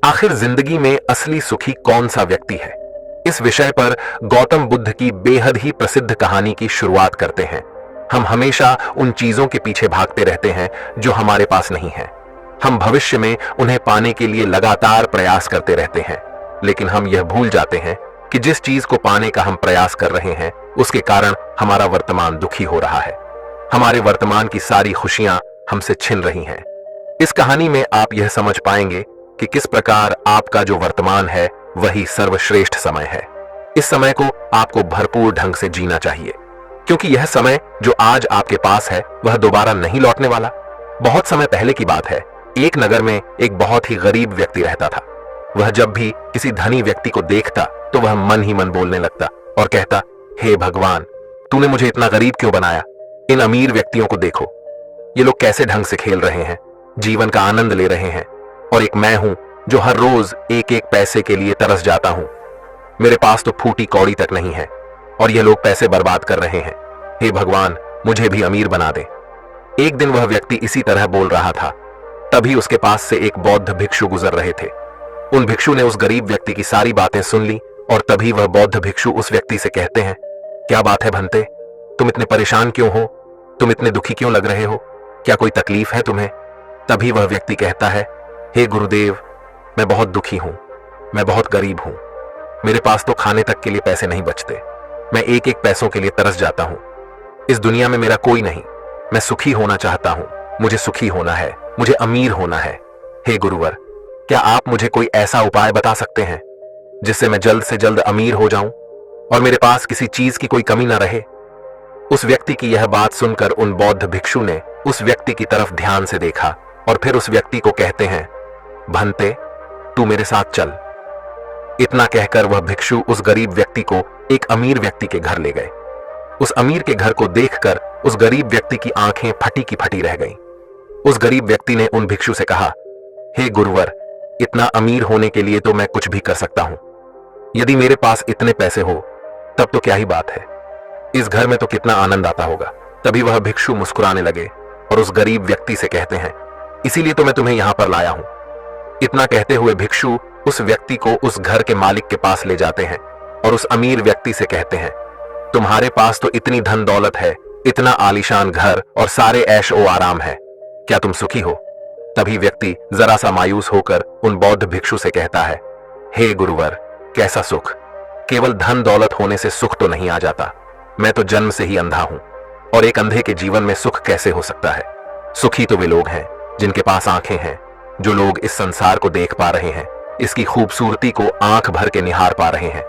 आखिर जिंदगी में असली सुखी कौन सा व्यक्ति है? इस विषय पर गौतम बुद्ध की बेहद ही प्रसिद्ध कहानी की शुरुआत करते हैं। हम हमेशा उन चीजों के पीछे भागते रहते हैं जो हमारे पास नहीं है। हम भविष्य में उन्हें पाने के लिए लगातार प्रयास करते रहते हैं, लेकिन हम यह भूल जाते हैं कि जिस चीज को पाने का हम प्रयास कर रहे हैं उसके कारण हमारा वर्तमान दुखी हो रहा है। हमारे वर्तमान की सारी खुशियां हमसे छिन रही हैं। इस कहानी में आप यह समझ पाएंगे कि किस प्रकार आपका जो वर्तमान है वही सर्वश्रेष्ठ समय है। इस समय को आपको भरपूर ढंग से जीना चाहिए, क्योंकि यह समय जो आज आपके पास है वह दोबारा नहीं लौटने वाला। बहुत समय पहले की बात है, एक नगर में एक बहुत ही गरीब व्यक्ति रहता था। वह जब भी किसी धनी व्यक्ति को देखता तो वह मन ही मन बोलने लगता और कहता, हे भगवान, तूने मुझे इतना गरीब क्यों बनाया? इन अमीर व्यक्तियों को देखो, ये लोग कैसे ढंग से खेल रहे हैं, जीवन का आनंद ले रहे हैं, और एक मैं हूं जो हर रोज एक एक पैसे के लिए तरस जाता हूं। मेरे पास तो फूटी कौड़ी तक नहीं है और ये लोग पैसे बर्बाद कर रहे हैं। हे भगवान, मुझे भी अमीर बना दे। एक दिन वह व्यक्ति इसी तरह बोल रहा था, तभी उसके पास से एक बौद्ध भिक्षु गुजर रहे थे। उन भिक्षु ने उस गरीब व्यक्ति की सारी बातें सुन ली और तभी वह बौद्ध भिक्षु उस व्यक्ति से कहते हैं, क्या बात है भंते, तुम इतने परेशान क्यों हो? तुम इतने दुखी क्यों लग रहे हो? क्या कोई तकलीफ है तुम्हें? तभी वह व्यक्ति कहता है, हे गुरुदेव, मैं बहुत दुखी हूं, मैं बहुत गरीब हूं। मेरे पास तो खाने तक के लिए पैसे नहीं बचते। मैं एक एक पैसों के लिए तरस जाता हूं। इस दुनिया में मेरा कोई नहीं। मैं सुखी होना चाहता हूं। मुझे सुखी होना है, मुझे अमीर होना है। हे गुरुवर, क्या आप मुझे कोई ऐसा उपाय बता सकते हैं जिससे मैं जल्द से जल्द अमीर हो जाऊं और मेरे पास किसी चीज की कोई कमी ना रहे? उस व्यक्ति की यह बात सुनकर उन बौद्ध भिक्षु ने उस व्यक्ति की तरफ ध्यान से देखा और फिर उस व्यक्ति को कहते हैं, भंते, तू मेरे साथ चल। इतना कहकर वह भिक्षु उस गरीब व्यक्ति को एक अमीर व्यक्ति के घर ले गए। उस अमीर के घर को देखकर उस गरीब व्यक्ति की आंखें फटी की फटी रह गईं। उस गरीब व्यक्ति ने उन भिक्षु से कहा, हे गुरुवर, इतना अमीर होने के लिए तो मैं कुछ भी कर सकता हूं। यदि मेरे पास इतने पैसे हो तब तो क्या ही बात है, इस घर में तो कितना आनंद आता होगा। तभी वह भिक्षु मुस्कुराने लगे और उस गरीब व्यक्ति से कहते हैं, इसीलिए तो मैं तुम्हें यहां पर लाया हूं। इतना कहते हुए भिक्षु उस व्यक्ति को उस घर के मालिक के पास ले जाते हैं और उस अमीर व्यक्ति से कहते हैं, तुम्हारे पास तो इतनी धन दौलत है, इतना आलीशान घर और सारे ऐश ओ आराम है, क्या तुम सुखी हो? तभी व्यक्ति जरा सा मायूस होकर उन बौद्ध भिक्षु से कहता है, हे गुरुवर, कैसा सुख? केवल धन दौलत होने से सुख तो नहीं आ जाता। मैं तो जन्म से ही अंधा हूं और एक अंधे के जीवन में सुख कैसे हो सकता है? सुखी तो वे लोग हैं जिनके पास आंखें हैं, जो लोग इस संसार को देख पा रहे हैं, इसकी खूबसूरती को आंख भर के निहार पा रहे हैं।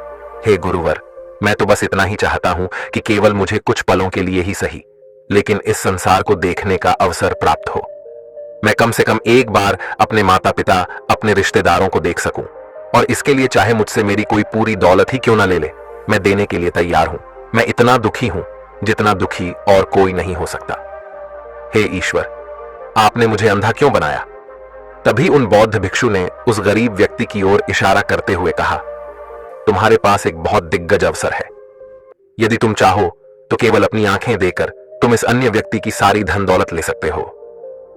हे गुरुवर, मैं तो बस इतना ही चाहता हूं कि केवल मुझे कुछ पलों के लिए ही सही, लेकिन इस संसार को देखने का अवसर प्राप्त हो। मैं कम से कम एक बार अपने माता पिता, अपने रिश्तेदारों को देख सकूं, और इसके लिए चाहे मुझसे मेरी कोई पूरी दौलत ही क्यों ना ले ले, मैं देने के लिए तैयार हूं। मैं इतना दुखी हूं जितना दुखी और कोई नहीं हो सकता। हे ईश्वर, आपने मुझे अंधा क्यों बनाया? तभी उन बौद्ध भिक्षु ने उस गरीब व्यक्ति की ओर इशारा करते हुए कहा, तुम्हारे पास एक बहुत दिग्गज अवसर है। यदि तुम चाहो तो केवल अपनी आंखें देकर तुम इस अन्य व्यक्ति की सारी धन दौलत ले सकते हो,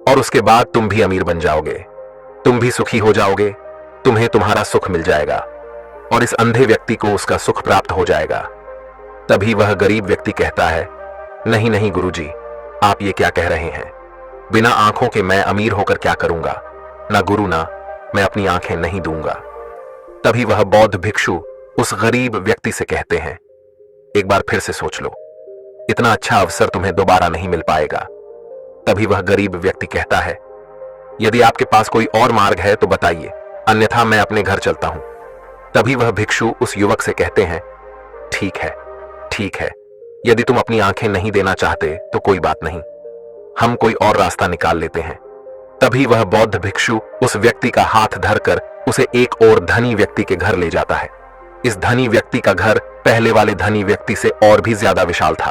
और उसके बाद तुम भी अमीर बन जाओगे, तुम भी सुखी हो जाओगे, तुम्हें तुम्हारा सुख मिल जाएगा और इस अंधे व्यक्ति को उसका सुख प्राप्त हो जाएगा। तभी वह गरीब व्यक्ति कहता है, नहीं नहीं गुरुजी, आप ये क्या कह रहे हैं? बिना आंखों के मैं अमीर होकर क्या करूंगा? ना गुरु, ना मैं अपनी आंखें नहीं दूंगा। तभी वह बौद्ध भिक्षु उस गरीब व्यक्ति से कहते हैं, एक बार फिर से सोच लो, इतना अच्छा अवसर तुम्हें दोबारा नहीं मिल पाएगा। तभी वह गरीब व्यक्ति कहता है, यदि आपके पास कोई और मार्ग है तो बताइए, अन्यथा मैं अपने घर चलता हूं। तभी वह भिक्षु उस युवक से कहते हैं, ठीक है, ठीक है, यदि तुम अपनी आंखें नहीं देना चाहते तो कोई बात नहीं, हम कोई और रास्ता निकाल लेते हैं। तभी वह बौद्ध भिक्षु उस व्यक्ति का हाथ धरकर उसे एक और धनी व्यक्ति के घर ले जाता है। इस धनी व्यक्ति का घर पहले वाले धनी व्यक्ति से और भी ज्यादा विशाल था।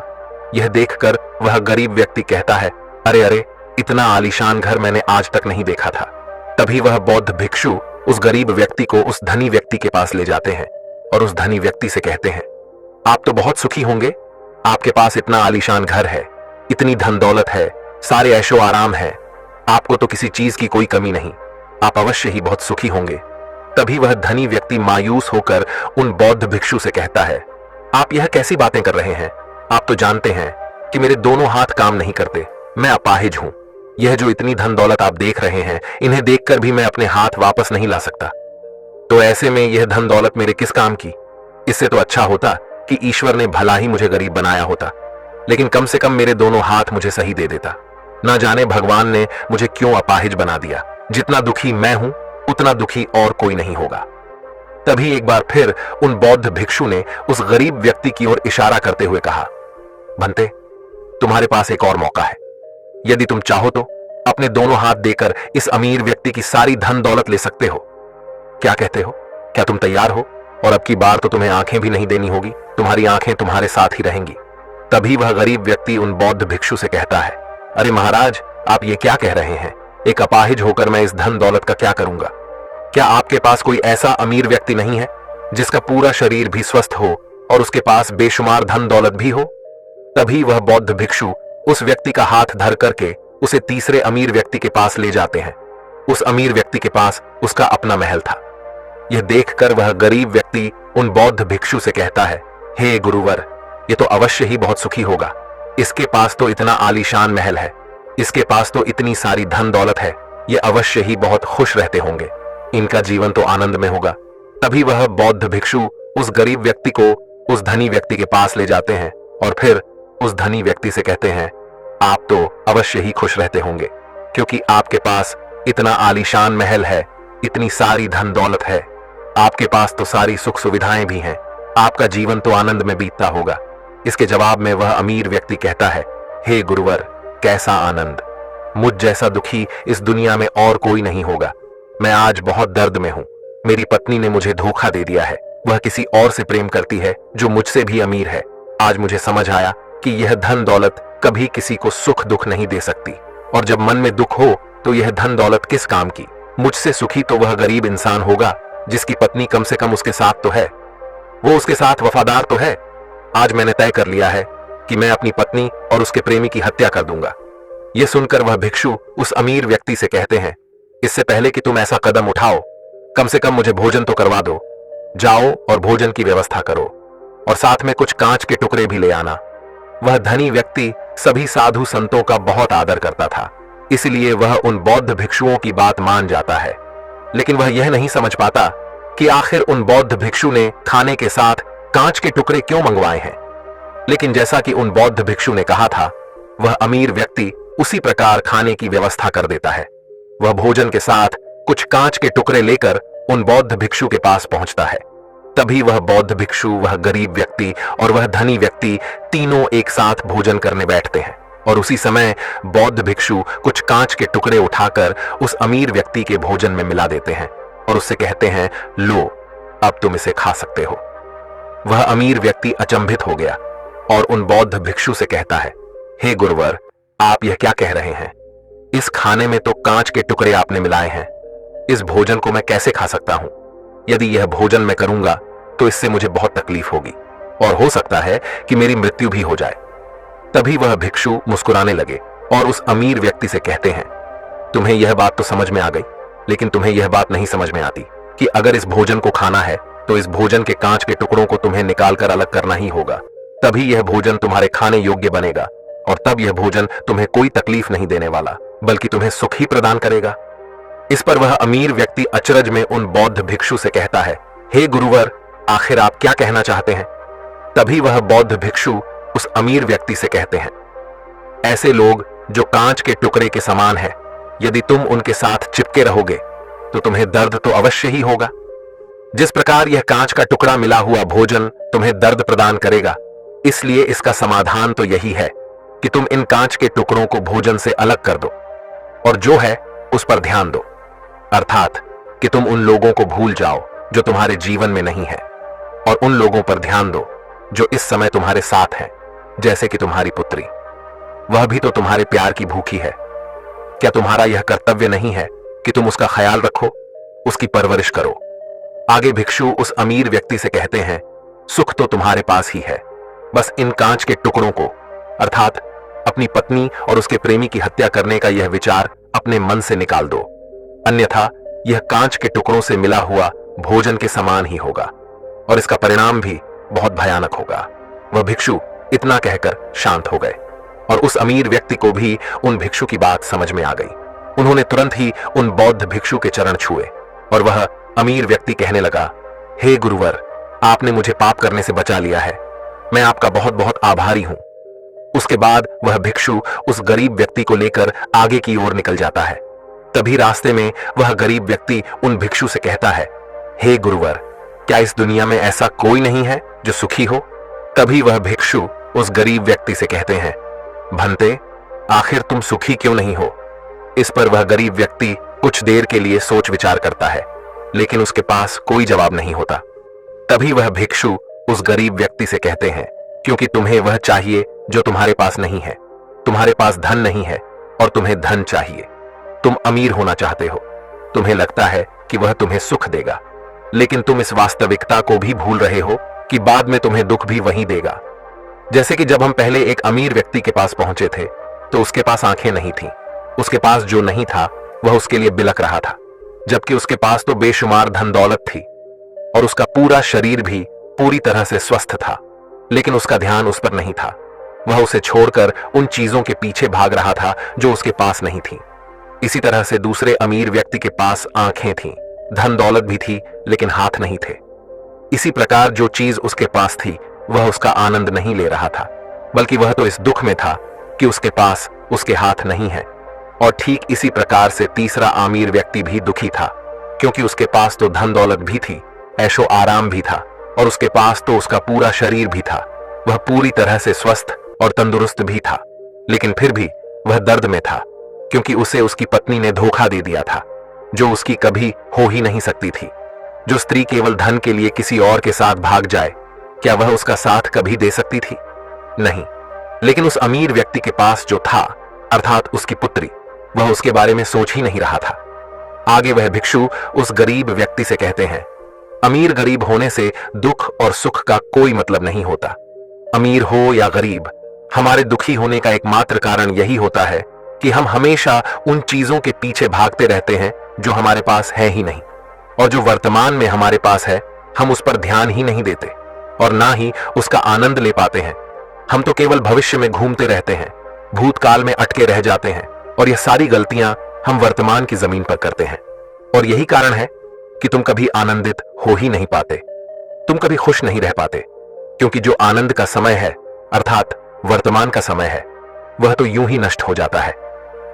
यह देखकर वह गरीब व्यक्ति कहता है, अरे अरे, इतना आलीशान घर मैंने आज तक नहीं देखा था। तभी वह बौद्ध भिक्षु उस गरीब व्यक्ति को उस धनी व्यक्ति के पास ले जाते हैं और उस धनी व्यक्ति से कहते हैं, आप तो बहुत सुखी होंगे, आपके पास इतना आलीशान घर है, इतनी धन दौलत है, सारे ऐशो आराम है, आपको तो किसी चीज की कोई कमी नहीं, आप अवश्य ही बहुत सुखी होंगे। तभी वह धनी व्यक्ति मायूस होकर उन बौद्ध भिक्षु से कहता है, आप यह कैसी बातें कर रहे हैं? आप तो जानते हैं कि मेरे दोनों हाथ काम नहीं करते, मैं अपाहिज हूं। यह जो इतनी धन दौलत आप देख रहे हैं, इन्हें देखकर भी मैं अपने हाथ वापस नहीं ला सकता। तो ऐसे में यह धन दौलत मेरे किस काम की? इससे तो अच्छा होता कि ईश्वर ने भला ही मुझे गरीब बनाया होता, लेकिन कम से कम मेरे दोनों हाथ मुझे सही दे देता। ना जाने भगवान ने मुझे क्यों अपाहिज बना दिया। जितना दुखी मैं हूं, उतना दुखी और कोई नहीं होगा। तभी एक बार फिर उन बौद्ध भिक्षु ने उस गरीब व्यक्ति की ओर इशारा करते हुए कहा, भंते, तुम्हारे पास एक और मौका है। यदि तुम चाहो तो अपने दोनों हाथ देकर इस अमीर व्यक्ति की सारी धन दौलत ले सकते हो। क्या कहते हो? क्या तुम तैयार हो? और अब की बार तो तुम्हें आंखें भी नहीं देनी होगी, तुम्हारी आंखें तुम्हारे साथ ही रहेंगी। तभी वह गरीब व्यक्ति उन बौद्ध भिक्षु से कहता है, अरे महाराज, आप ये क्या कह रहे हैं? एक अपाहिज होकर मैं इस धन दौलत का क्या करूंगा? क्या आपके पास कोई ऐसा अमीर व्यक्ति नहीं है जिसका पूरा शरीर भी स्वस्थ हो और उसके पास बेशुमार धन दौलत भी हो? तभी वह बौद्ध भिक्षु उस व्यक्ति का हाथ धर करके उसे तीसरे अमीर व्यक्ति के पास ले जाते हैं। उस अमीर व्यक्ति के पास उसका अपना महल था। यह देखकर वह गरीब व्यक्ति उन बौद्ध भिक्षु से कहता है, हे गुरुवर, ये तो अवश्य ही बहुत सुखी होगा। इसके पास तो इतना आलीशान महल है, इसके पास तो इतनी सारी धन दौलत है, ये अवश्य ही बहुत खुश रहते होंगे। इनका जीवन तो आनंद में होगा। तभी वह बौद्ध भिक्षु उस गरीब व्यक्ति को उस धनी व्यक्ति के पास ले जाते हैं और फिर उस धनी व्यक्ति से कहते हैं, आप तो अवश्य ही खुश रहते होंगे, क्योंकि आपके पास इतना आलीशान महल है, इतनी सारी धन दौलत है, आपके पास तो सारी सुख सुविधाएं भी हैं, आपका जीवन तो आनंद में बीतता होगा। इसके जवाब में वह अमीर व्यक्ति कहता है, हे गुरुवर, कैसा आनंद! मुझ जैसा दुखी इस दुनिया में और कोई नहीं होगा। मैं आज बहुत दर्द में हूं। मेरी पत्नी ने मुझे धोखा दे दिया है। वह किसी और से प्रेम करती है जो मुझसे भी अमीर है। आज मुझे समझ आया कि यह धन दौलत कभी किसी को सुख दुख नहीं दे सकती, और जब मन में दुख हो तो यह धन दौलत किस काम की? मुझसे सुखी तो वह गरीब इंसान होगा जिसकी पत्नी कम से कम उसके साथ तो है, वो उसके साथ वफादार तो है। आज मैंने तय कर लिया है कि मैं अपनी पत्नी और उसके प्रेमी की हत्या कर दूंगा। यह सुनकर वह भिक्षु उस अमीर व्यक्ति से कहते हैं, इससे पहले कि तुम ऐसा कदम उठाओ, कम से कम मुझे भोजन तो करवा दो। जाओ और भोजन की व्यवस्था करो, और साथ में कुछ कांच के टुकड़े भी ले आना। वह धनी व्यक्ति सभी साधु संतों का बहुत आदर करता था, इसलिए वह उन बौद्ध भिक्षुओं की बात मान जाता है। लेकिन वह यह नहीं समझ पाता कि आखिर उन बौद्ध भिक्षु ने खाने के साथ कांच के टुकड़े क्यों मंगवाए हैं। लेकिन जैसा कि उन बौद्ध भिक्षु ने कहा था, वह अमीर व्यक्ति उसी प्रकार खाने की व्यवस्था कर देता है। वह भोजन के साथ कुछ कांच के टुकड़े लेकर उन बौद्ध भिक्षु के पास पहुंचता है। तभी वह बौद्ध भिक्षु, वह गरीब व्यक्ति और वह धनी व्यक्ति तीनों एक साथ भोजन करने बैठते हैं, और उसी समय बौद्ध भिक्षु कुछ कांच के टुकड़े उठाकर उस अमीर व्यक्ति के भोजन में मिला देते हैं और उससे कहते हैं, लो, अब तुम इसे खा सकते हो। वह अमीर व्यक्ति अचंभित हो गया और उन बौद्ध भिक्षु से कहता है, हे गुरुवर, आप यह क्या कह रहे हैं? इस खाने में तो कांच के टुकड़े आपने मिलाए हैं। इस भोजन को मैं कैसे खा सकता हूं? यदि यह भोजन मैं करूंगा तो इससे मुझे बहुत तकलीफ होगी और हो सकता है कि मेरी मृत्यु भी हो जाए। तभी वह भिक्षु मुस्कुराने लगे और उस अमीर व्यक्ति से कहते हैं, तुम्हें यह बात तो समझ में आ गई, लेकिन तुम्हें यह बात नहीं समझ में आती कि अगर इस भोजन को खाना है तो इस भोजन के कांच के टुकड़ों को तुम्हें निकालकर अलग करना ही होगा। तभी यह भोजन तुम्हारे खाने योग्य बनेगा, और तब यह भोजन तुम्हें कोई तकलीफ नहीं देने वाला, बल्कि तुम्हें सुख ही प्रदान करेगा। इस पर वह अमीर व्यक्ति अचरज में उन बौद्ध भिक्षु से कहता है, हे गुरुवर, आखिर आप क्या कहना चाहते हैं? तभी वह बौद्ध भिक्षु उस अमीर व्यक्ति से कहते हैं, ऐसे लोग जो कांच के टुकड़े के समान है, यदि तुम उनके साथ चिपके रहोगे तो तुम्हें दर्द तो अवश्य ही होगा। जिस प्रकार यह कांच का टुकड़ा मिला हुआ भोजन तुम्हें दर्द प्रदान करेगा, इसलिए इसका समाधान तो यही है कि तुम इन कांच के टुकड़ों को भोजन से अलग कर दो और जो है उस पर ध्यान दो, अर्थात कि तुम उन लोगों को भूल जाओ जो तुम्हारे जीवन में नहीं है, और उन लोगों पर ध्यान दो जो इस समय तुम्हारे साथ हैं, जैसे कि तुम्हारी पुत्री। वह भी तो तुम्हारे प्यार की भूखी है। क्या तुम्हारा यह कर्तव्य नहीं है कि तुम उसका ख्याल रखो, उसकी परवरिश करो? आगे भिक्षु उस अमीर व्यक्ति से कहते हैं, सुख तो तुम्हारे पास ही है, बस इन कांच के टुकड़ों को, अर्थात अपनी पत्नी और उसके प्रेमी की हत्या करने का यह विचार अपने मन से निकाल दो, अन्यथा यह कांच के टुकड़ों से मिला हुआ भोजन के समान ही होगा और इसका परिणाम भी बहुत भयानक होगा। वह भिक्षु इतना कहकर शांत हो गए और उस अमीर व्यक्ति को भी उन भिक्षु की बात समझ में आ गई। उन्होंने तुरंत ही उन बौद्ध भिक्षु के चरण छुए और वह अमीर व्यक्ति कहने लगा, हे गुरुवर, आपने मुझे पाप करने से बचा लिया है, मैं आपका बहुत बहुत आभारी हूं। उसके बाद वह भिक्षु उस गरीब व्यक्ति को लेकर आगे की ओर निकल जाता है। तभी रास्ते में वह गरीब व्यक्ति उन भिक्षु से कहता है, हे गुरुवर, क्या इस दुनिया में ऐसा कोई नहीं है जो सुखी हो? तभी वह भिक्षु उस गरीब व्यक्ति से कहते हैं, भंते, आखिर तुम सुखी क्यों नहीं हो? इस पर वह गरीब व्यक्ति कुछ देर के लिए सोच विचार करता है, लेकिन उसके पास कोई जवाब नहीं होता। तभी वह भिक्षु उस गरीब व्यक्ति से कहते हैं, क्योंकि तुम्हें वह चाहिए जो तुम्हारे पास नहीं है। तुम्हारे पास धन नहीं है और तुम्हें धन चाहिए। तुम अमीर होना चाहते हो। तुम्हें लगता है कि वह तुम्हें सुख देगा, लेकिन तुम इस वास्तविकता को भी भूल रहे हो कि बाद में तुम्हें दुख भी वही देगा। जैसे कि जब हम पहले एक अमीर व्यक्ति के पास पहुंचे थे तो उसके पास आंखें नहीं थीं। उसके पास जो नहीं था वह उसके लिए बिलक रहा था, जबकि उसके पास तो बेशुमार धन दौलत थी और उसका पूरा शरीर भी पूरी तरह से स्वस्थ था, लेकिन उसका ध्यान उस पर नहीं था। वह उसे छोड़कर उन चीजों के पीछे भाग रहा था जो उसके पास नहीं थी। इसी तरह से दूसरे अमीर व्यक्ति के पास आंखें थीं, धन दौलत भी थी, लेकिन हाथ नहीं थे। इसी प्रकार जो चीज उसके पास थी वह उसका आनंद नहीं ले रहा था, बल्कि वह तो इस दुख में था कि उसके पास उसके हाथ नहीं है। और ठीक इसी प्रकार से तीसरा अमीर व्यक्ति भी दुखी था, क्योंकि उसके पास तो धन दौलत भी थी, ऐशो आराम भी था और उसके पास तो उसका पूरा शरीर भी था। वह पूरी तरह से स्वस्थ और तंदुरुस्त भी था, लेकिन फिर भी वह दर्द में था, क्योंकि उसे उसकी पत्नी ने धोखा दे दिया था, जो उसकी कभी हो ही नहीं सकती थी। जो स्त्री केवल धन के लिए किसी और के साथ भाग जाए, क्या वह उसका साथ कभी दे सकती थी? नहीं। लेकिन उस अमीर व्यक्ति के पास जो था, अर्थात उसकी पुत्री, वह उसके बारे में सोच ही नहीं रहा था। आगे वह भिक्षु उस गरीब व्यक्ति से कहते हैं, अमीर गरीब होने से दुख और सुख का कोई मतलब नहीं होता। अमीर हो या गरीब, हमारे दुखी होने का एकमात्र कारण यही होता है कि हम हमेशा उन चीजों के पीछे भागते रहते हैं जो हमारे पास है ही नहीं, और जो वर्तमान में हमारे पास है हम उस पर ध्यान ही नहीं देते और ना ही उसका आनंद ले पाते हैं। हम तो केवल भविष्य में घूमते रहते हैं, भूतकाल में अटके रह जाते हैं, और यह सारी गलतियां हम वर्तमान की जमीन पर करते हैं। और यही कारण है कि तुम कभी आनंदित हो ही नहीं पाते, तुम कभी खुश नहीं रह पाते, क्योंकि जो आनंद का समय है, अर्थात वर्तमान का समय है, वह तो यूं ही नष्ट हो जाता है।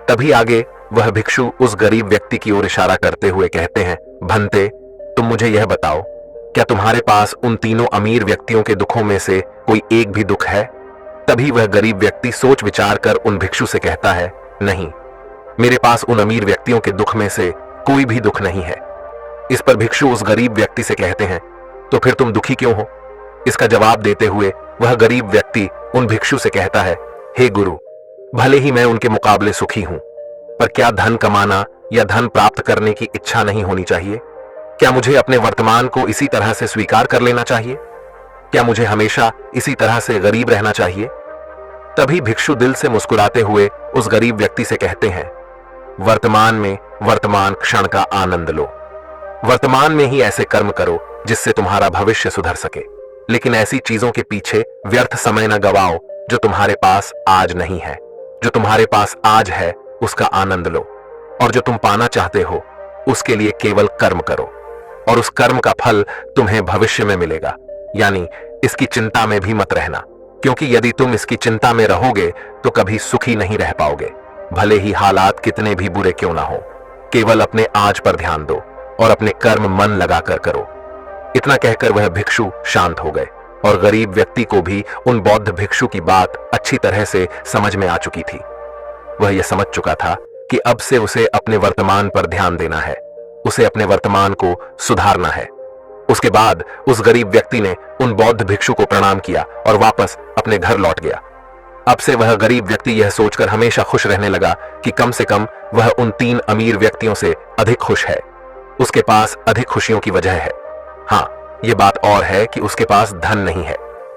तभी आगे वह भिक्षु उस गरीब व्यक्ति की ओर इशारा करते हुए कहते हैं, भंते, तुम मुझे यह बताओ, क्या तुम्हारे पास उन तीनों अमीर व्यक्तियों के दुखों में से कोई एक भी दुख है? तभी वह गरीब व्यक्ति सोच विचार कर उन भिक्षु से कहता है, नहीं, मेरे पास उन अमीर व्यक्तियों के दुख में से कोई भी दुख नहीं है। इस पर भिक्षु उस गरीब व्यक्ति से कहते हैं, तो फिर तुम दुखी क्यों हो? इसका जवाब देते हुए वह गरीब व्यक्ति उन भिक्षु से कहता है, हे गुरु, भले ही मैं उनके मुकाबले सुखी हूं, पर क्या धन कमाना या धन प्राप्त करने की इच्छा नहीं होनी चाहिए? क्या मुझे अपने वर्तमान को इसी तरह से स्वीकार कर लेना चाहिए? क्या मुझे हमेशा इसी तरह से गरीब रहना चाहिए? तभी भिक्षु दिल से मुस्कुराते हुए उस गरीब व्यक्ति से कहते हैं, वर्तमान में वर्तमान क्षण का आनंद लो। वर्तमान में ही ऐसे कर्म करो जिससे तुम्हारा भविष्य सुधर सके, लेकिन ऐसी चीजों के पीछे व्यर्थ समय न गवाओ जो तुम्हारे पास आज नहीं है। जो तुम्हारे पास आज है उसका आनंद लो, और जो तुम पाना चाहते हो उसके लिए केवल कर्म करो, और उस कर्म का फल तुम्हें भविष्य में मिलेगा। यानी इसकी चिंता में भी मत रहना, क्योंकि यदि तुम इसकी चिंता में रहोगे तो कभी सुखी नहीं रह पाओगे, भले ही हालात कितने भी बुरे क्यों ना हो। केवल अपने आज पर ध्यान दो और अपने कर्म मन लगाकर करो। इतना कहकर वह भिक्षु शांत हो गए, और गरीब व्यक्ति को भी उन बौद्ध भिक्षु की बात अच्छी तरह से समझ में आ चुकी थी। वह यह समझ चुका था कि अब से उसे अपने वर्तमान पर ध्यान देना है, उसे अपने वर्तमान को सुधारना है। उसके बाद उस गरीब व्यक्ति ने उन बौद्ध भिक्षु को प्रणाम किया और वापस अपने घर लौट गया। अब से वह गरीब व्यक्ति यह सोचकर हमेशा खुश रहने लगा कि कम से कम वह उन तीन अमीर व्यक्तियों से अधिक खुश है। उसके पास अधिक खुशियों की वजह है। हाँ, यह बात और है कि उसके पास धन नहीं है,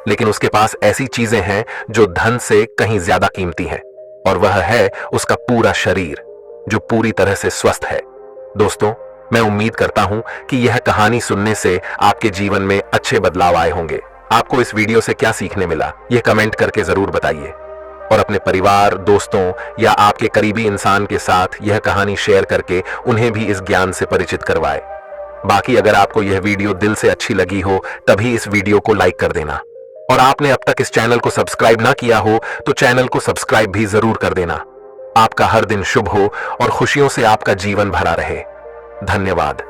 लेकिन उसके पास ऐसी चीजें हैं जो धन से कहीं ज्यादा कीमती हैं, और वह है उसका पूरा शरीर जो पूरी तरह से स्वस्थ है। दोस्तों, मैं उम्मीद करता हूं कि यह कहानी सुनने से आपके जीवन में अच्छे बदलाव आए होंगे। आपको इस वीडियो से क्या सीखने मिला, यह कमेंट करके जरूर बताइए और अपने परिवार, दोस्तों या आपके करीबी इंसान के साथ यह कहानी शेयर करके उन्हें भी इस ज्ञान से परिचित करवाएं। बाकी अगर आपको यह वीडियो दिल से अच्छी लगी हो तभी इस वीडियो को लाइक कर देना और आपने अब तक इस चैनल को सब्सक्राइब ना किया हो तो चैनल को सब्सक्राइब भी जरूर कर देना। आपका हर दिन शुभ हो और खुशियों से आपका जीवन भरा रहे। धन्यवाद।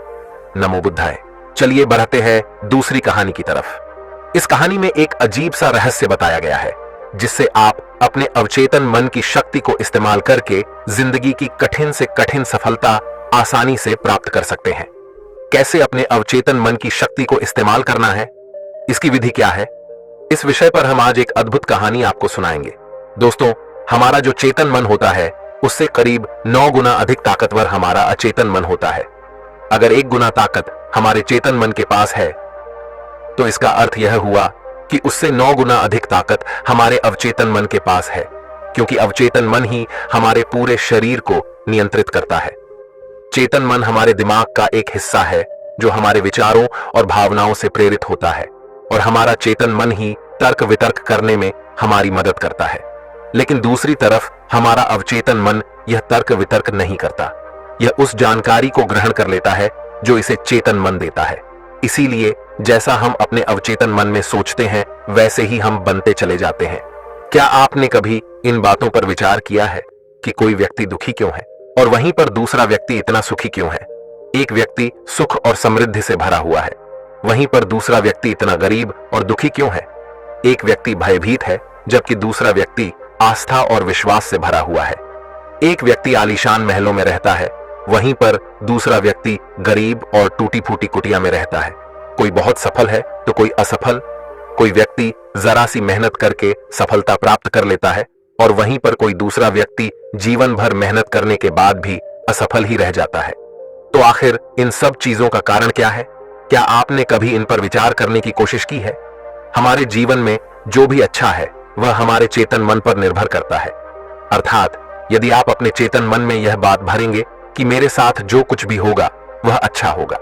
नमो बुद्धाय। चलिए बढ़ते हैं दूसरी कहानी की तरफ। इस कहानी में एक अजीब सा रहस्य बताया गया है जिससे आप अपने अवचेतन मन की शक्ति को इस्तेमाल करके जिंदगी की कठिन से कठिन सफलता आसानी से प्राप्त कर सकते हैं। कैसे अपने अवचेतन मन की शक्ति को इस्तेमाल करना है, इसकी विधि क्या है, इस विषय पर हम आज एक अद्भुत कहानी आपको सुनाएंगे। दोस्तों, हमारा जो चेतन मन होता है उससे करीब 9 गुना अधिक ताकतवर हमारा अचेतन मन होता है। अगर 1 गुना ताकत हमारे चेतन मन के पास है तो इसका अर्थ यह हुआ कि उससे 9 गुना अधिक ताकत हमारे अवचेतन मन के पास है, क्योंकि अवचेतन मन ही हमारे पूरे शरीर को नियंत्रित करता है। चेतन मन हमारे दिमाग का एक हिस्सा है जो हमारे विचारों और भावनाओं से प्रेरित होता है और हमारा चेतन मन ही तर्क वितर्क करने में हमारी मदद करता है। लेकिन दूसरी तरफ हमारा अवचेतन मन यह तर्क वितर्क नहीं करता, यह उस जानकारी को ग्रहण कर लेता है जो इसे चेतन मन देता है। इसीलिए जैसा हम अपने अवचेतन मन में सोचते हैं वैसे ही हम बनते चले जाते हैं। क्या आपने कभी इन बातों पर विचार किया है कि कोई व्यक्ति दुखी क्यों है और वहीं पर दूसरा व्यक्ति इतना सुखी क्यों है? एक व्यक्ति सुख और समृद्धि से भरा हुआ है, वहीं पर दूसरा व्यक्ति इतना गरीब और दुखी क्यों है? एक व्यक्ति भयभीत है जबकि दूसरा व्यक्ति आस्था और विश्वास से भरा हुआ है। एक व्यक्ति आलीशान महलों में रहता है, वहीं पर दूसरा व्यक्ति गरीब और टूटी फूटी कुटिया में रहता है। कोई बहुत सफल है तो कोई असफल। कोई व्यक्ति जरा सी मेहनत करके सफलता प्राप्त कर लेता है और वहीं पर कोई दूसरा व्यक्ति जीवन भर मेहनत करने के बाद भी असफल ही रह जाता है। तो आखिर इन सब चीजों का कारण क्या है? क्या आपने कभी इन पर विचार करने की कोशिश की है? हमारे जीवन में जो भी अच्छा है वह हमारे चेतन मन पर निर्भर करता है। अर्थात यदि आप अपने चेतन मन में यह बात भरेंगे कि मेरे साथ जो कुछ भी होगा वह अच्छा होगा,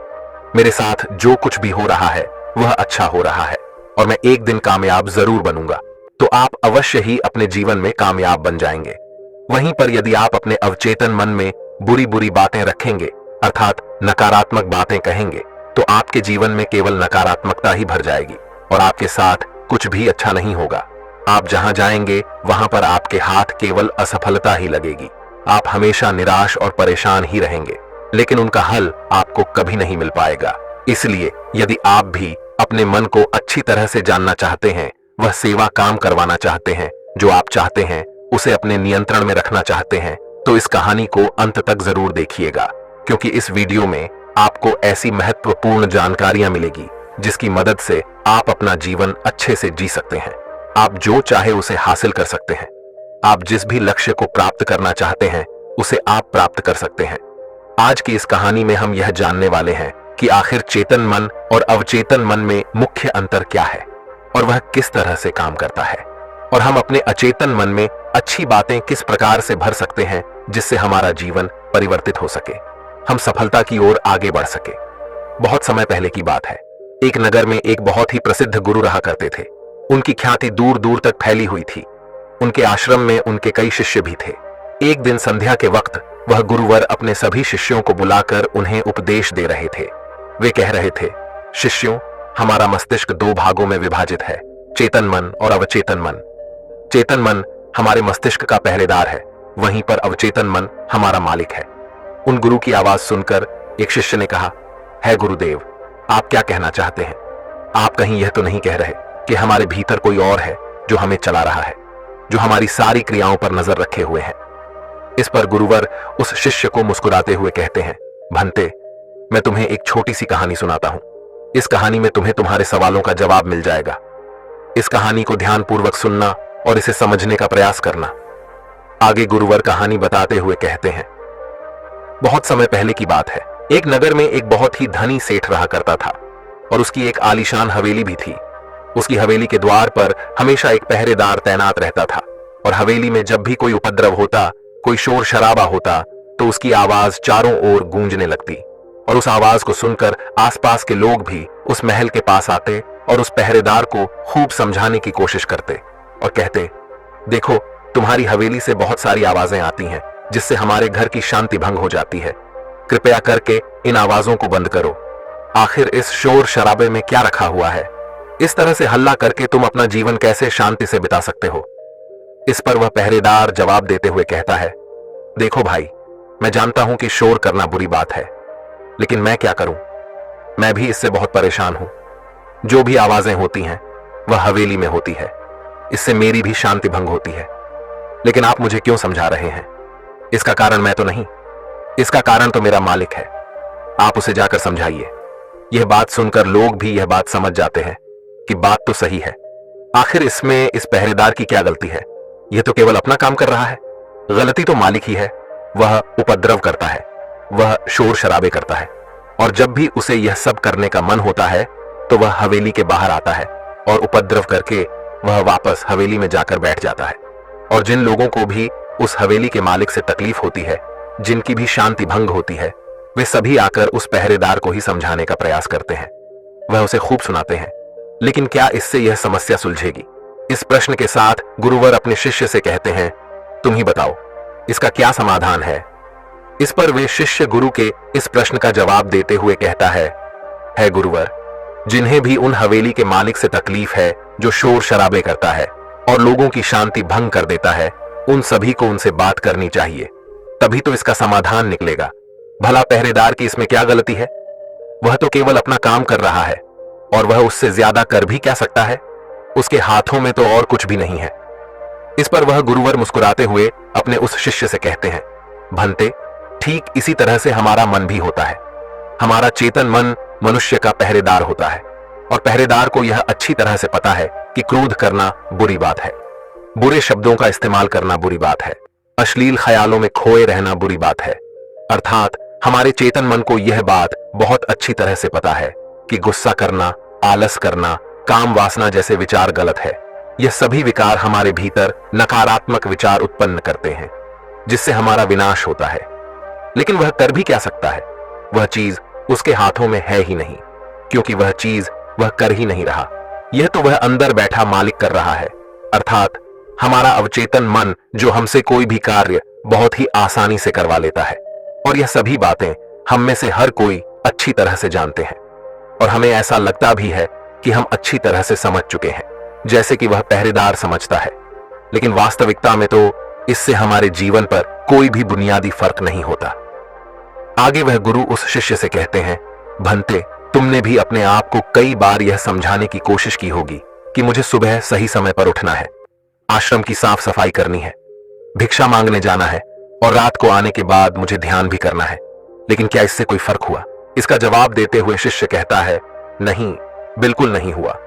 मेरे साथ जो कुछ भी हो रहा है वह अच्छा हो रहा है और मैं एक दिन कामयाब जरूर बनूंगा, तो आप अवश्य ही अपने जीवन में कामयाब बन जाएंगे। वहीं पर यदि आप अपने अवचेतन मन में बुरी बुरी बातें रखेंगे अर्थात नकारात्मक बातें कहेंगे तो आपके जीवन में केवल नकारात्मकता ही भर जाएगी और आपके साथ कुछ भी अच्छा नहीं होगा। आप जहां जाएंगे वहां पर आपके हाथ केवल असफलता ही लगेगी। आप हमेशा निराश और परेशान ही रहेंगे, लेकिन उनका हल आपको कभी नहीं मिल पाएगा। इसलिए यदि आप भी अपने मन को अच्छी तरह से जानना चाहते हैं, वह सेवा काम करवाना चाहते हैं, जो आप चाहते हैं उसे अपने नियंत्रण में रखना चाहते हैं, तो इस कहानी को अंत तक जरूर देखिएगा, क्योंकि इस वीडियो में आपको ऐसी महत्वपूर्ण जानकारियां मिलेगी जिसकी मदद से आप अपना जीवन अच्छे से जी सकते हैं। आप जो चाहे उसे हासिल कर सकते हैं। आप जिस भी लक्ष्य को प्राप्त करना चाहते हैं उसे आप प्राप्त कर सकते हैं। आज की इस कहानी में हम यह जानने वाले हैं कि आखिर चेतन मन और अवचेतन मन में मुख्य अंतर क्या है और वह किस तरह से काम करता है, और हम अपने अचेतन मन में अच्छी बातें किस प्रकार से भर सकते हैं जिससे हमारा जीवन परिवर्तित हो सके, हम सफलता की ओर आगे बढ़ सके। बहुत समय पहले की बात है। एक नगर में एक बहुत ही प्रसिद्ध गुरु रहा करते थे। उनकी ख्याति दूर दूर तक फैली हुई थी। उनके आश्रम में उनके कई शिष्य भी थे। एक दिन संध्या के वक्त वह गुरुवर अपने सभी शिष्यों को बुलाकर उन्हें उपदेश दे रहे थे। वे कह रहे थे, शिष्यों, हमारा मस्तिष्क 2 भागों में विभाजित है, चेतन मन और अवचेतन मन। चेतन मन हमारे मस्तिष्क का पहरेदार है, वहीं पर अवचेतन मन हमारा मालिक है। उन गुरु की आवाज सुनकर एक शिष्य ने कहा, है गुरुदेव, आप क्या कहना चाहते हैं? आप कहीं यह तो नहीं कह रहे कि हमारे भीतर कोई और है जो हमें चला रहा है, जो हमारी सारी क्रियाओं पर नजर रखे हुए हैं? इस पर गुरुवर उस शिष्य को मुस्कुराते हुए कहते हैं, भंते, मैं तुम्हें एक छोटी सी कहानी सुनाता हूं। इस कहानी में तुम्हें तुम्हारे सवालों का जवाब मिल जाएगा। इस कहानी को ध्यानपूर्वक सुनना और इसे समझने का प्रयास करना। आगे गुरुवर कहानी बताते हुए कहते हैं, बहुत समय पहले की बात है। एक नगर में एक बहुत ही धनी सेठ रहा करता था और उसकी एक आलीशान हवेली भी थी। उसकी हवेली के द्वार पर हमेशा एक पहरेदार तैनात रहता था और हवेली में जब भी कोई उपद्रव होता, कोई शोर शराबा होता, तो उसकी आवाज चारों ओर गूंजने लगती और उस आवाज को सुनकर आसपास के लोग भी उस महल के पास आते और उस पहरेदार को खूब समझाने की कोशिश करते और कहते, देखो, तुम्हारी हवेली से बहुत सारी आवाजें आती हैं जिससे हमारे घर की शांति भंग हो जाती है। कृपया करके इन आवाजों को बंद करो। आखिर इस शोर शराबे में क्या रखा हुआ है? इस तरह से हल्ला करके तुम अपना जीवन कैसे शांति से बिता सकते हो? इस पर वह पहरेदार जवाब देते हुए कहता है, देखो भाई, मैं जानता हूं कि शोर करना बुरी बात है, लेकिन मैं क्या करूं? मैं भी इससे बहुत परेशान हूं। जो भी आवाजें होती हैं वह हवेली में होती है, इससे मेरी भी शांति भंग होती है। लेकिन आप मुझे क्यों समझा रहे हैं? इसका कारण मैं तो नहीं, इसका कारण तो मेरा मालिक है। आप उसे जाकर समझाइए। यह बात सुनकर लोग भी यह बात समझ जाते हैं कि बात तो सही है। आखिर इसमें इस पहरेदार की क्या गलती है? यह तो केवल अपना काम कर रहा है। गलती तो मालिक ही है। वह उपद्रव करता है, वह शोर शराबे करता है, और जब भी उसे यह सब करने का मन होता है तो वह हवेली के बाहर आता है और उपद्रव करके वह वापस हवेली में जाकर बैठ जाता है। और जिन लोगों को भी उस हवेली के मालिक से तकलीफ होती है, जिनकी भी शांति भंग होती है, वे सभी आकर उस पहरेदार को ही समझाने का प्रयास करते हैं। वह उसे खूब सुनाते हैं, लेकिन क्या इससे यह समस्या सुलझेगी? इस प्रश्न के साथ गुरुवर अपने शिष्य से कहते हैं, तुम ही बताओ, इसका क्या समाधान है? इस पर वे शिष्य गुरु के इस प्रश्न का जवाब देते हुए कहता है गुरुवर, जिन्हें भी उन हवेली के मालिक से तकलीफ है जो शोर शराबे करता है और लोगों की शांति भंग कर देता है, उन सभी को उनसे बात करनी चाहिए, तभी तो इसका समाधान निकलेगा। भला पहरेदार की इसमें क्या गलती है? वह तो केवल अपना काम कर रहा है, और वह उससे ज्यादा कर भी क्या सकता है? उसके हाथों में तो और कुछ भी नहीं है। इस पर वह गुरुवर मुस्कुराते हुए अपने उस शिष्य से कहते हैं, भंते, ठीक इसी तरह से हमारा मन भी होता है। हमारा चेतन मन मनुष्य का पहरेदार होता है, और पहरेदार को यह अच्छी तरह से पता है कि क्रोध करना बुरी बात है, बुरे शब्दों का इस्तेमाल करना बुरी बात है, अश्लील ख्यालों में खोए रहना बुरी बात है। अर्थात हमारे चेतन मन को यह बात बहुत अच्छी तरह से पता है कि गुस्सा करना, आलस करना, काम वासना जैसे विचार गलत है। यह सभी विकार हमारे भीतर नकारात्मक विचार उत्पन्न करते हैं, जिससे हमारा विनाश होता है। लेकिन वह कर भी क्या सकता है? वह चीज उसके हाथों में है ही नहीं, क्योंकि वह चीज वह कर ही नहीं रहा। यह तो वह अंदर बैठा मालिक कर रहा है, अर्थात हमारा अवचेतन मन, जो हमसे कोई भी कार्य बहुत ही आसानी से करवा लेता है। और यह सभी बातें हम में से हर कोई अच्छी तरह से जानते हैं, और हमें ऐसा लगता भी है कि हम अच्छी तरह से समझ चुके हैं, जैसे कि वह पहरेदार समझता है। लेकिन वास्तविकता में तो इससे हमारे जीवन पर कोई भी बुनियादी फर्क नहीं होता। आगे वह गुरु उस शिष्य से कहते हैं, भंते, तुमने भी अपने आप को कई बार यह समझाने की कोशिश की होगी कि मुझे सुबह सही समय पर उठना है, आश्रम की साफ सफाई करनी है, भिक्षा मांगने जाना है, और रात को आने के बाद मुझे ध्यान भी करना है। लेकिन क्या इससे कोई फर्क हुआ? इसका जवाब देते हुए शिष्य कहता है, नहीं, बिल्कुल नहीं हुआ।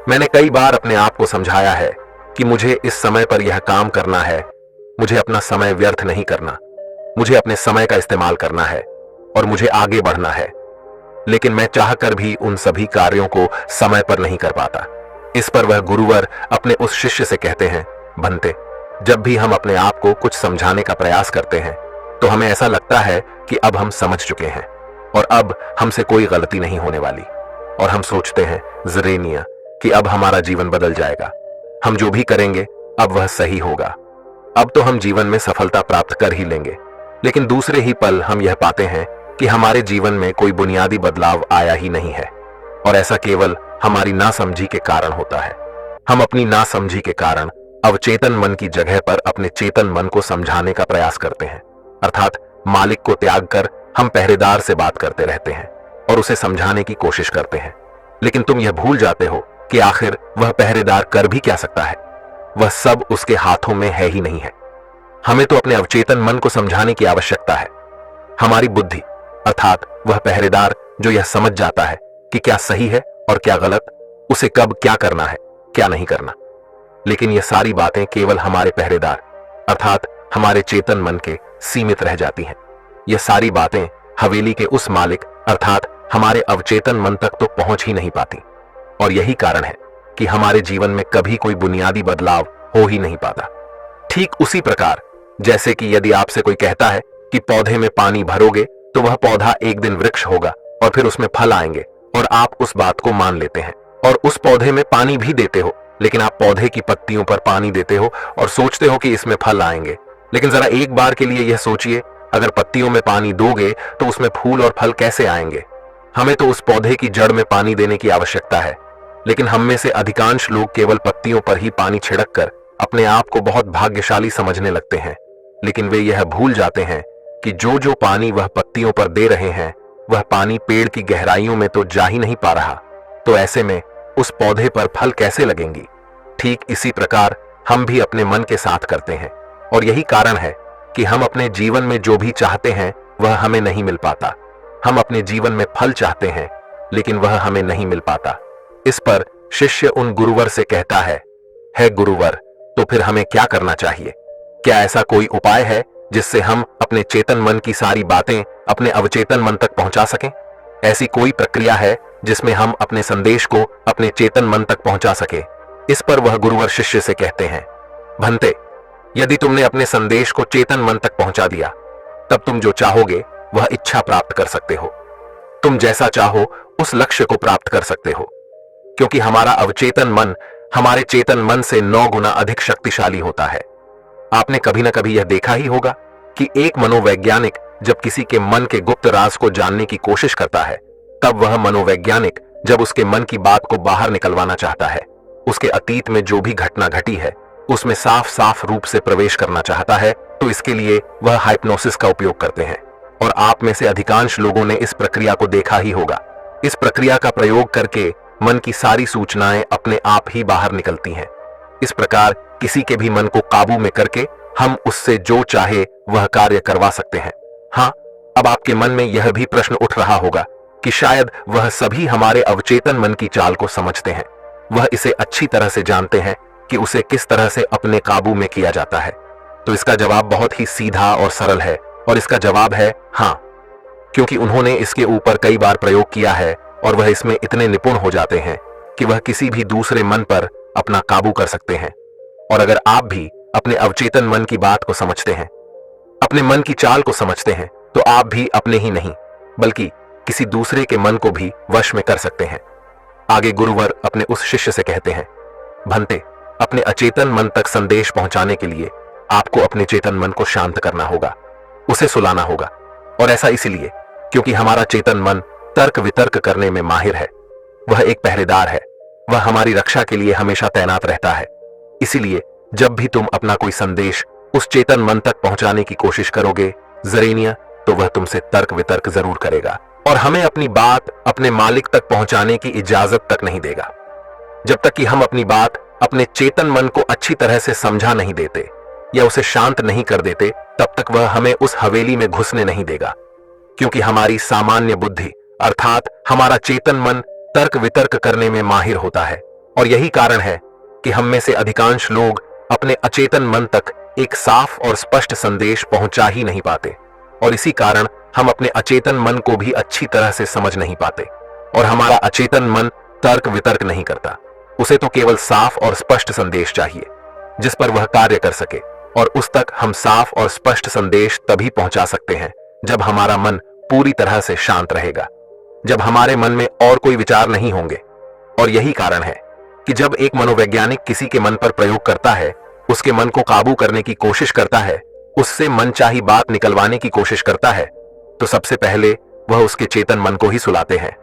मैंने कई बार अपने आप को समझाया है कि मुझे इस समय पर यह काम करना है, मुझे अपना समय व्यर्थ नहीं करना, मुझे अपने समय का इस्तेमाल करना है और मुझे आगे बढ़ना है। लेकिन मैं चाहकर भी उन सभी कार्यों को समय पर नहीं कर पाता। इस पर वह गुरुवर अपने उस शिष्य से कहते हैं, भंते, जब भी हम अपने आप को कुछ समझाने का प्रयास करते हैं तो हमें ऐसा लगता है कि अब हम समझ चुके हैं और अब हमसे कोई गलती नहीं होने वाली, और हम सोचते हैं जरेनिया कि अब हमारा जीवन बदल जाएगा, हम जो भी करेंगे अब वह सही होगा, अब तो हम जीवन में सफलता प्राप्त कर ही लेंगे। लेकिन दूसरे ही पल हम यह पाते हैं कि हमारे जीवन में कोई बुनियादी बदलाव आया ही नहीं है, और ऐसा केवल हमारी नासमझी के कारण होता है। हम अपनी नासमझी के कारण अवचेतन मन की जगह पर अपने चेतन मन को समझाने का प्रयास करते हैं, अर्थात मालिक को त्याग कर हम पहरेदार से बात करते रहते हैं और उसे समझाने की कोशिश करते हैं। लेकिन तुम यह भूल जाते हो कि आखिर वह पहरेदार कर भी क्या सकता है? वह सब उसके हाथों में है ही नहीं है। हमें तो अपने अवचेतन मन को समझाने की आवश्यकता है। हमारी बुद्धि, अर्थात वह पहरेदार जो यह समझ जाता है कि क्या सही है और क्या गलत, उसे कब क्या करना है, क्या नहीं करना। लेकिन ये सारी बातें केवल हमारे पहरेदार, अर्थात हमारे चेतन मन के सीमित रह जाती हैं। ये सारी बातें हवेली के उस मालिक, अर्थात हमारे अवचेतन मन तक तो पहुंच ही नहीं पाती, और यही कारण है कि हमारे जीवन में कभी कोई बुनियादी बदलाव हो ही नहीं पाता। ठीक उसी प्रकार जैसे कि यदि आपसे कोई कहता है कि पौधे में पानी भरोगे तो वह पौधा एक दिन वृक्ष होगा और फिर उसमें फल आएंगे और आप उस बात को मान लेते हैं और उस पौधे में पानी भी देते हो, लेकिन आप पौधे की पत्तियों पर पानी देते हो और सोचते हो कि इसमें फल आएंगे। लेकिन जरा एक बार के लिए यह सोचिए, अगर पत्तियों में पानी दोगे तो उसमें फूल और फल कैसे आएंगे? हमें तो उस पौधे की जड़ में पानी देने की आवश्यकता है, लेकिन हम में से अधिकांश लोग केवल पत्तियों पर ही पानी छिड़क कर अपने आप को बहुत भाग्यशाली समझने लगते हैं। लेकिन वे यह भूल जाते हैं कि जो जो पानी वह पत्तियों पर दे रहे हैं, वह पानी पेड़ की गहराइयों में तो जा ही नहीं पा रहा। तो ऐसे में उस पौधे पर फल कैसे लगेंगी? ठीक इसी प्रकार हम भी अपने मन के साथ करते हैं, और यही कारण है कि हम अपने जीवन में जो भी चाहते हैं वह हमें नहीं मिल पाता। हम अपने जीवन में फल चाहते हैं, लेकिन वह हमें नहीं मिल पाता। इस पर शिष्य उन गुरुवर से कहता है गुरुवर, तो फिर हमें क्या करना चाहिए? क्या ऐसा कोई उपाय है जिससे हम अपने चेतन मन की सारी बातें अपने अवचेतन मन तक पहुंचा सकें? ऐसी कोई प्रक्रिया है जिसमें हम अपने संदेश को अपने चेतन मन तक पहुंचा सके? इस पर वह गुरुवर शिष्य से कहते हैं, भंते, यदि तुमने अपने संदेश को चेतन मन तक पहुंचा दिया, तब तुम जो चाहोगे वह इच्छा प्राप्त कर सकते हो। तुम जैसा चाहो उस लक्ष्य को प्राप्त कर सकते हो, क्योंकि हमारा अवचेतन मन हमारे चेतन मन से 9 गुना अधिक शक्तिशाली होता है। आपने कभी ना कभी यह देखा ही होगा कि एक मनोवैज्ञानिक जब किसी के मन के गुप्त राज को जानने की कोशिश करता है, तब वह मनोवैज्ञानिक जब उसके मन की बात को बाहर निकलवाना चाहता है, उसके अतीत में जो भी घटना घटी है उसमें साफ साफ रूप से प्रवेश करना चाहता है, तो इसके लिए वह हाइप्नोसिस का उपयोग करते हैं। और आप में से अधिकांश लोगों ने इस प्रक्रिया को देखा ही होगा। इस प्रक्रिया का प्रयोग करके मन की सारी सूचनाएं अपने आप ही बाहर निकलती हैं। इस प्रकार किसी के भी मन को काबू में करके हम उससे जो चाहे वह कार्य करवा सकते हैं। हाँ, अब आपके मन में यह भी प्रश्न उठ रहा होगा कि शायद वह सभी हमारे अवचेतन मन की चाल को समझते हैं, वह इसे अच्छी तरह से जानते हैं कि उसे किस तरह से अपने काबू में किया जाता है। तो इसका जवाब बहुत ही सीधा और सरल है, और इसका जवाब है हाँ, क्योंकि उन्होंने इसके ऊपर कई बार प्रयोग किया है और वह इसमें इतने निपुण हो जाते हैं कि वह किसी भी दूसरे मन पर अपना काबू कर सकते हैं। और अगर आप भी अपने अवचेतन मन की बात को समझते हैं, अपने मन की चाल को समझते हैं, तो आप भी अपने ही नहीं बल्कि किसी दूसरे के मन को भी वश में कर सकते हैं। आगे गुरुवर अपने उस शिष्य से कहते हैं, भंते, अपने अचेतन मन तक संदेश पहुंचाने के लिए आपको अपने चेतन मन को शांत करना होगा, उसे सुलाना होगा। और ऐसा इसलिए क्योंकि हमारा चेतन मन तर्क वितर्क करने में माहिर है। वह एक पहरेदार है, वह हमारी रक्षा के लिए हमेशा तैनात रहता है। इसीलिए जब भी तुम अपना कोई संदेश उस चेतन मन तक पहुंचाने की कोशिश करोगे जरेनिया, तो वह तुमसे तर्क वितर्क जरूर करेगा और हमें अपनी बात अपने मालिक तक पहुंचाने की इजाजत तक नहीं देगा। जब तक कि हम अपनी बात अपने चेतन मन को अच्छी तरह से समझा नहीं देते या उसे शांत नहीं कर देते, तब तक वह हमें उस हवेली में घुसने नहीं देगा। क्योंकि हमारी सामान्य बुद्धि अर्थात हमारा चेतन मन तर्क वितर्क करने में माहिर होता है, और यही कारण है कि हम में से अधिकांश लोग अपने अचेतन मन तक एक साफ और स्पष्ट संदेश पहुंचा ही नहीं पाते। और इसी कारण हम अपने अचेतन मन को भी अच्छी तरह से समझ नहीं पाते। और हमारा अचेतन मन तर्क वितर्क नहीं करता, उसे तो केवल साफ और स्पष्ट संदेश चाहिए जिस पर वह कार्य कर सके। और उस तक हम साफ और स्पष्ट संदेश तभी पहुंचा सकते हैं जब हमारा मन पूरी तरह से शांत रहेगा, जब हमारे मन में और कोई विचार नहीं होंगे। और यही कारण है कि जब एक मनोवैज्ञानिक किसी के मन पर प्रयोग करता है, उसके मन को काबू करने की कोशिश करता है, उससे मनचाही बात निकलवाने की कोशिश करता है, तो सबसे पहले वह उसके चेतन मन को ही सुलाते हैं।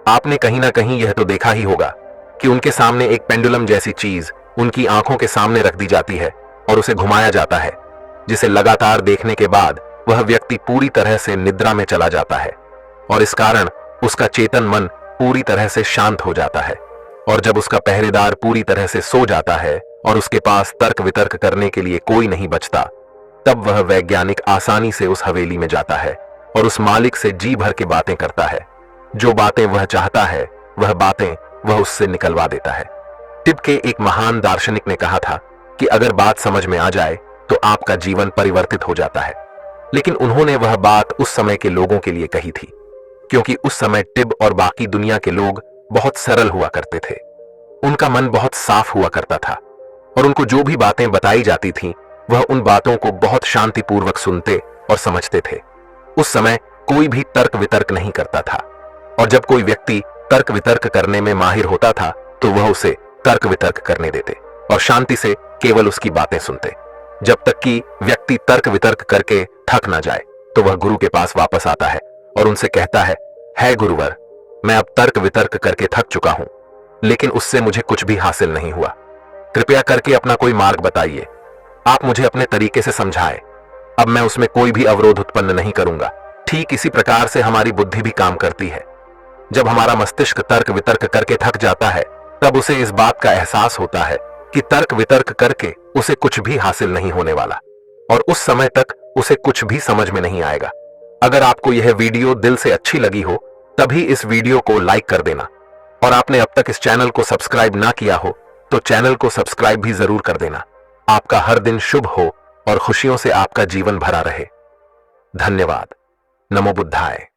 आपने कहीं ना कहीं यह तो देखा ही होगा कि उनके सामने एक पेंडुलम जैसी चीज उनकी आंखों के सामने रख दी जाती है और उसे घुमाया जाता है, जिसे लगातार देखने के बाद वह व्यक्ति पूरी तरह से निद्रा में चला जाता है और इस कारण उसका चेतन मन पूरी तरह से शांत हो जाता है। और जब उसका पहरेदार पूरी तरह से सो जाता है और उसके पास तर्क वितर्क करने के लिए कोई नहीं बचता, तब वह वैज्ञानिक आसानी से उस हवेली में जाता है और उस मालिक से जी भर के बातें करता है। जो बातें वह चाहता है वह बातें वह उससे निकलवा देता है। टिब के एक महान दार्शनिक ने कहा था कि अगर बात समझ में आ जाए तो आपका जीवन परिवर्तित हो जाता है। लेकिन उन्होंने वह बात उस समय के लोगों के लिए कही थी, क्योंकि उस समय टिब और बाकी दुनिया के लोग बहुत सरल हुआ करते थे। उनका मन बहुत साफ हुआ करता था और उनको जो भी बातें बताई जाती थीं, वह उन बातों को बहुत शांतिपूर्वक सुनते और समझते थे। उस समय कोई भी तर्क वितर्क नहीं करता था, और जब कोई व्यक्ति तर्क वितर्क करने में माहिर होता था तो वह उसे तर्क वितर्क करने देते और शांति से केवल उसकी बातें सुनते, जब तक कि व्यक्ति तर्क वितर्क करके थक ना जाए तो वह गुरु के पास वापस आता है और उनसे कहता है गुरुवर, मैं अब तर्क वितर्क करके थक चुका हूं, लेकिन उससे मुझे कुछ भी हासिल नहीं हुआ। कृपया करके अपना कोई मार्ग बताइए। आप मुझे अपने तरीके से समझाएं। अब मैं उसमें कोई भी अवरोध उत्पन्न नहीं करूंगा। ठीक इसी प्रकार से हमारी बुद्धि भी काम करती है। जब हमारा मस्तिष्क तर्क वितर्क करके थक जाता है तब उसे इस बात का एहसास होता है कि तर्क वितर्क करके उसे कुछ भी हासिल नहीं होने वाला, और उस समय तक उसे कुछ भी समझ में नहीं आएगा। अगर आपको यह वीडियो दिल से अच्छी लगी हो तभी इस वीडियो को लाइक कर देना, और आपने अब तक इस चैनल को सब्सक्राइब ना किया हो तो चैनल को सब्सक्राइब भी जरूर कर देना। आपका हर दिन शुभ हो और खुशियों से आपका जीवन भरा रहे। धन्यवाद। नमो बुद्धाय।